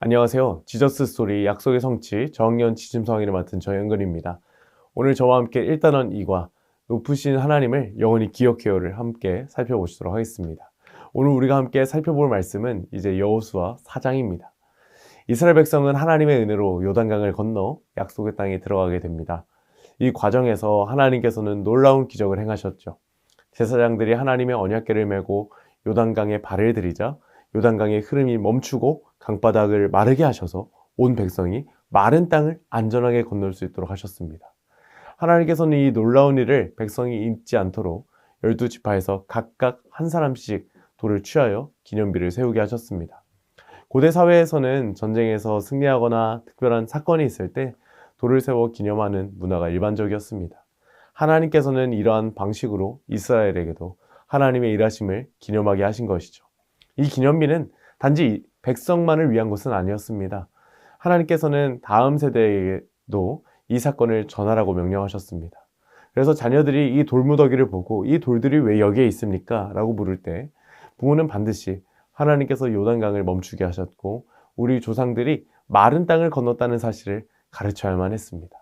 안녕하세요. 지저스 스토리 약속의 성취 정년 지짐성의를 맡은 정현근입니다. 오늘 저와 함께 1단원 2과 높으신 하나님을 영원히 기억해요를 함께 살펴보시도록 하겠습니다. 오늘 우리가 함께 살펴볼 말씀은 이제 여호수아 4장입니다. 이스라엘 백성은 하나님의 은혜로 요단강을 건너 약속의 땅에 들어가게 됩니다. 이 과정에서 하나님께서는 놀라운 기적을 행하셨죠. 제사장들이 하나님의 언약궤를 메고 요단강에 발을 들이자 요단강의 흐름이 멈추고 강바닥을 마르게 하셔서 온 백성이 마른 땅을 안전하게 건널 수 있도록 하셨습니다. 하나님께서는 이 놀라운 일을 백성이 잊지 않도록 12지파에서 각각 한 사람씩 돌을 취하여 기념비를 세우게 하셨습니다. 고대 사회에서는 전쟁에서 승리하거나 특별한 사건이 있을 때 돌을 세워 기념하는 문화가 일반적이었습니다. 하나님께서는 이러한 방식으로 이스라엘에게도 하나님의 일하심을 기념하게 하신 것이죠. 이 기념비는 단지 백성만을 위한 것은 아니었습니다. 하나님께서는 다음 세대에게도 이 사건을 전하라고 명령하셨습니다. 그래서 자녀들이 이 돌무더기를 보고 이 돌들이 왜 여기에 있습니까? 라고 물을 때 부모는 반드시 하나님께서 요단강을 멈추게 하셨고 우리 조상들이 마른 땅을 건넜다는 사실을 가르쳐야만 했습니다.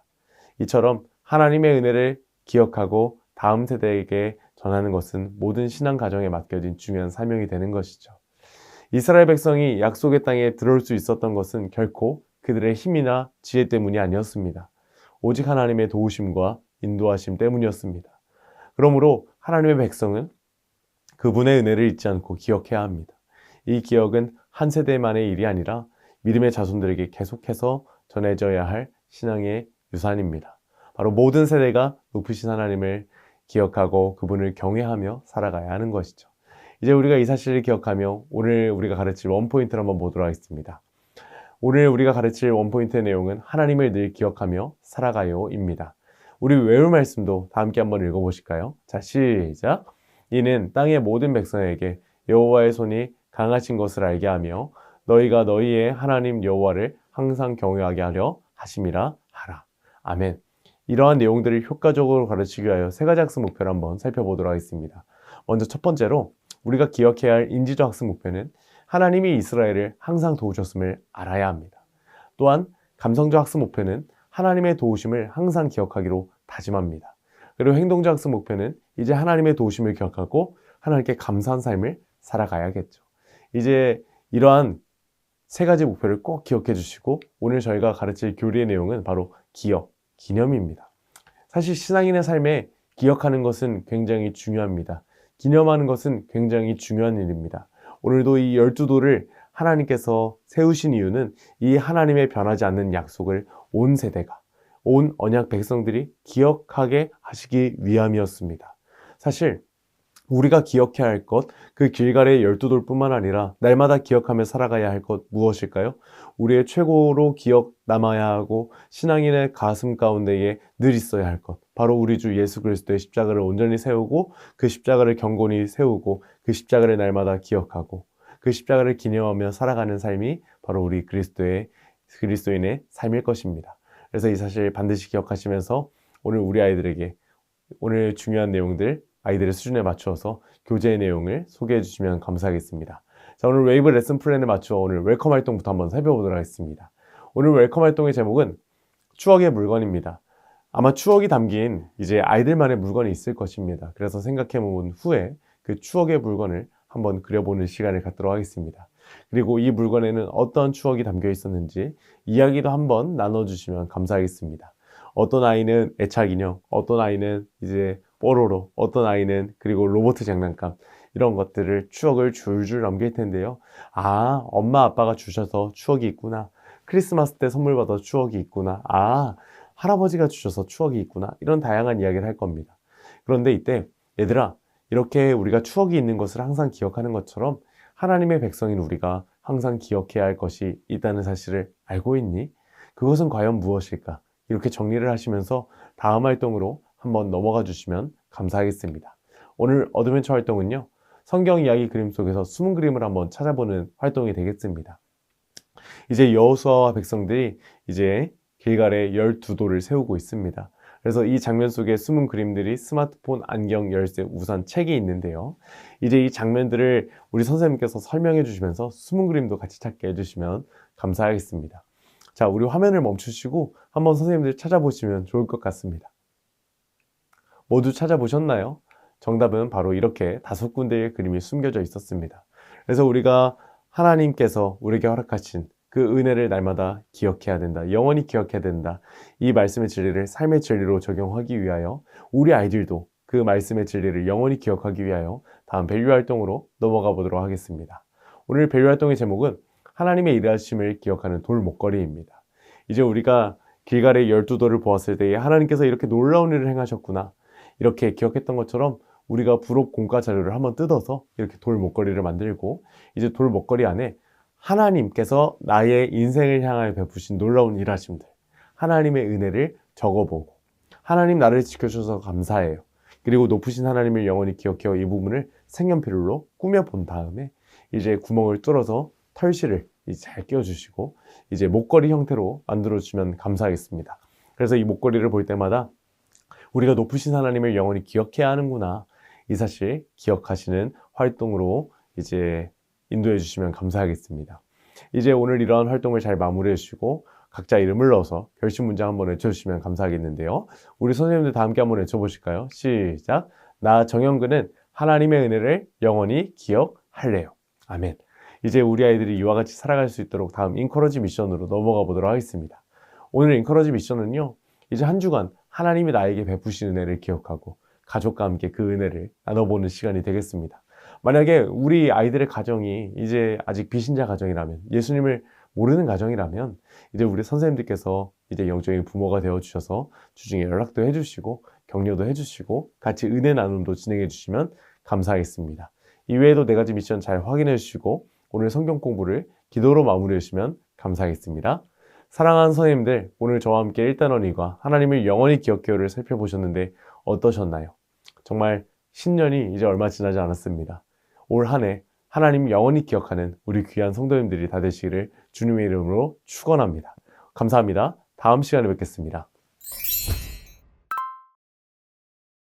이처럼 하나님의 은혜를 기억하고 다음 세대에게 전하는 것은 모든 신앙 가정에 맡겨진 중요한 사명이 되는 것이죠. 이스라엘 백성이 약속의 땅에 들어올 수 있었던 것은 결코 그들의 힘이나 지혜 때문이 아니었습니다. 오직 하나님의 도우심과 인도하심 때문이었습니다. 그러므로 하나님의 백성은 그분의 은혜를 잊지 않고 기억해야 합니다. 이 기억은 한 세대만의 일이 아니라 믿음의 자손들에게 계속해서 전해져야 할 신앙의 유산입니다. 바로 모든 세대가 높으신 하나님을 기억하고 그분을 경외하며 살아가야 하는 것이죠. 이제 우리가 이 사실을 기억하며 오늘 우리가 가르칠 원포인트를 한번 보도록 하겠습니다. 오늘 우리가 가르칠 원포인트의 내용은 하나님을 늘 기억하며 살아가요입니다. 우리 외울 말씀도 다 함께 한번 읽어보실까요? 자, 시작! 이는 땅의 모든 백성에게 여호와의 손이 강하신 것을 알게 하며 너희가 너희의 하나님 여호와를 항상 경외하게 하려 하심이라 하라. 아멘. 이러한 내용들을 효과적으로 가르치기 위하여 세 가지 학습 목표를 한번 살펴보도록 하겠습니다. 먼저 첫 번째로 우리가 기억해야 할 인지적 학습 목표는 하나님이 이스라엘을 항상 도우셨음을 알아야 합니다. 또한 감성적 학습 목표는 하나님의 도우심을 항상 기억하기로 다짐합니다. 그리고 행동적 학습 목표는 이제 하나님의 도우심을 기억하고 하나님께 감사한 삶을 살아가야겠죠. 이제 이러한 세 가지 목표를 꼭 기억해 주시고 오늘 저희가 가르칠 교리의 내용은 바로 기억, 기념입니다. 사실 신앙인의 삶에 기억하는 것은 굉장히 중요합니다. 기념하는 것은 굉장히 중요한 일입니다. 오늘도 이 12도를 하나님께서 세우신 이유는 이 하나님의 변하지 않는 약속을 온 세대가, 온 언약 백성들이 기억하게 하시기 위함이었습니다. 사실 우리가 기억해야 할 것, 그 길갈의 12돌 뿐만 아니라 날마다 기억하며 살아가야 할 것 무엇일까요? 우리의 최고로 기억 남아야 하고 신앙인의 가슴 가운데에 늘 있어야 할 것, 바로 우리 주 예수 그리스도의 십자가를 온전히 세우고 그 십자가를 경건히 세우고 그 십자가를 날마다 기억하고 그 십자가를 기념하며 살아가는 삶이 바로 우리 그리스도인의 삶일 것입니다. 그래서 이 사실 반드시 기억하시면서 오늘 우리 아이들에게 오늘 중요한 내용들 아이들의 수준에 맞추어서 교재의 내용을 소개해 주시면 감사하겠습니다. 자, 오늘 웨이브 레슨 플랜에 맞추어 오늘 웰컴 활동부터 한번 살펴보도록 하겠습니다. 오늘 웰컴 활동의 제목은 추억의 물건입니다. 아마 추억이 담긴 이제 아이들만의 물건이 있을 것입니다. 그래서 생각해 본 후에 그 추억의 물건을 한번 그려보는 시간을 갖도록 하겠습니다. 그리고 이 물건에는 어떤 추억이 담겨 있었는지 이야기도 한번 나눠주시면 감사하겠습니다. 어떤 아이는 애착 인형, 어떤 아이는 이제 뽀로로, 어떤 아이는 그리고 로봇 장난감 이런 것들을 추억을 줄줄 남길 텐데요. 아, 엄마 아빠가 주셔서 추억이 있구나. 크리스마스 때 선물 받아 추억이 있구나. 아, 할아버지가 주셔서 추억이 있구나. 이런 다양한 이야기를 할 겁니다. 그런데 이때 얘들아, 이렇게 우리가 추억이 있는 것을 항상 기억하는 것처럼 하나님의 백성인 우리가 항상 기억해야 할 것이 있다는 사실을 알고 있니? 그것은 과연 무엇일까? 이렇게 정리를 하시면서 다음 활동으로 한번 넘어가 주시면 감사하겠습니다. 오늘 어드벤처 활동은요, 성경 이야기 그림 속에서 숨은 그림을 한번 찾아보는 활동이 되겠습니다. 이제 여호수아와 백성들이 이제 길갈에 12돌을 세우고 있습니다. 그래서 이 장면 속에 숨은 그림들이 스마트폰, 안경, 열쇠, 우산, 책이 있는데요. 이제 이 장면들을 우리 선생님께서 설명해 주시면서 숨은 그림도 같이 찾게 해주시면 감사하겠습니다. 자, 우리 화면을 멈추시고 한번 선생님들 찾아보시면 좋을 것 같습니다. 모두 찾아보셨나요? 정답은 바로 이렇게 5군데의 그림이 숨겨져 있었습니다. 그래서 우리가 하나님께서 우리에게 허락하신 그 은혜를 날마다 기억해야 된다. 영원히 기억해야 된다. 이 말씀의 진리를 삶의 진리로 적용하기 위하여 우리 아이들도 그 말씀의 진리를 영원히 기억하기 위하여 다음 밸류 활동으로 넘어가 보도록 하겠습니다. 오늘 밸류 활동의 제목은 하나님의 일하심을 기억하는 돌목걸이입니다. 이제 우리가 길갈의 12돌을 보았을 때에 하나님께서 이렇게 놀라운 일을 행하셨구나. 이렇게 기억했던 것처럼 우리가 부록 공과 자료를 한번 뜯어서 이렇게 돌 목걸이를 만들고 이제 돌 목걸이 안에 하나님께서 나의 인생을 향하여 베푸신 놀라운 일하심들, 하나님의 은혜를 적어보고 하나님 나를 지켜주셔서 감사해요. 그리고 높으신 하나님을 영원히 기억해요. 이 부분을 색연필로 꾸며본 다음에 이제 구멍을 뚫어서 털실을 이제 잘 끼워주시고 이제 목걸이 형태로 만들어주시면 감사하겠습니다. 그래서 이 목걸이를 볼 때마다 우리가 높으신 하나님을 영원히 기억해야 하는구나. 이 사실 기억하시는 활동으로 이제 인도해 주시면 감사하겠습니다. 이제 오늘 이러한 활동을 잘 마무리해 주시고 각자 이름을 넣어서 결심 문장 한번 외쳐주시면 감사하겠는데요. 우리 선생님들 다 함께 한번 외쳐보실까요? 시작! 나 정영근은 하나님의 은혜를 영원히 기억할래요. 아멘. 이제 우리 아이들이 이와 같이 살아갈 수 있도록 다음 인커러지 미션으로 넘어가 보도록 하겠습니다. 오늘 인커러지 미션은요. 이제 한 주간 하나님이 나에게 베푸신 은혜를 기억하고 가족과 함께 그 은혜를 나눠보는 시간이 되겠습니다. 만약에 우리 아이들의 가정이 이제 아직 비신자 가정이라면, 예수님을 모르는 가정이라면 이제 우리 선생님들께서 이제 영적인 부모가 되어주셔서 주중에 연락도 해주시고 격려도 해주시고 같이 은혜 나눔도 진행해 주시면 감사하겠습니다. 이외에도 4가지 미션 잘 확인해 주시고 오늘 성경 공부를 기도로 마무리해 주시면 감사하겠습니다. 사랑하는 선생님들, 오늘 저와 함께 1단원이과 하나님을 영원히 기억해요를 살펴보셨는데 어떠셨나요? 정말 신년이 이제 얼마 지나지 않았습니다. 올 한 해 하나님 영원히 기억하는 우리 귀한 성도님들이 다 되시기를 주님의 이름으로 축원합니다. 감사합니다. 다음 시간에 뵙겠습니다.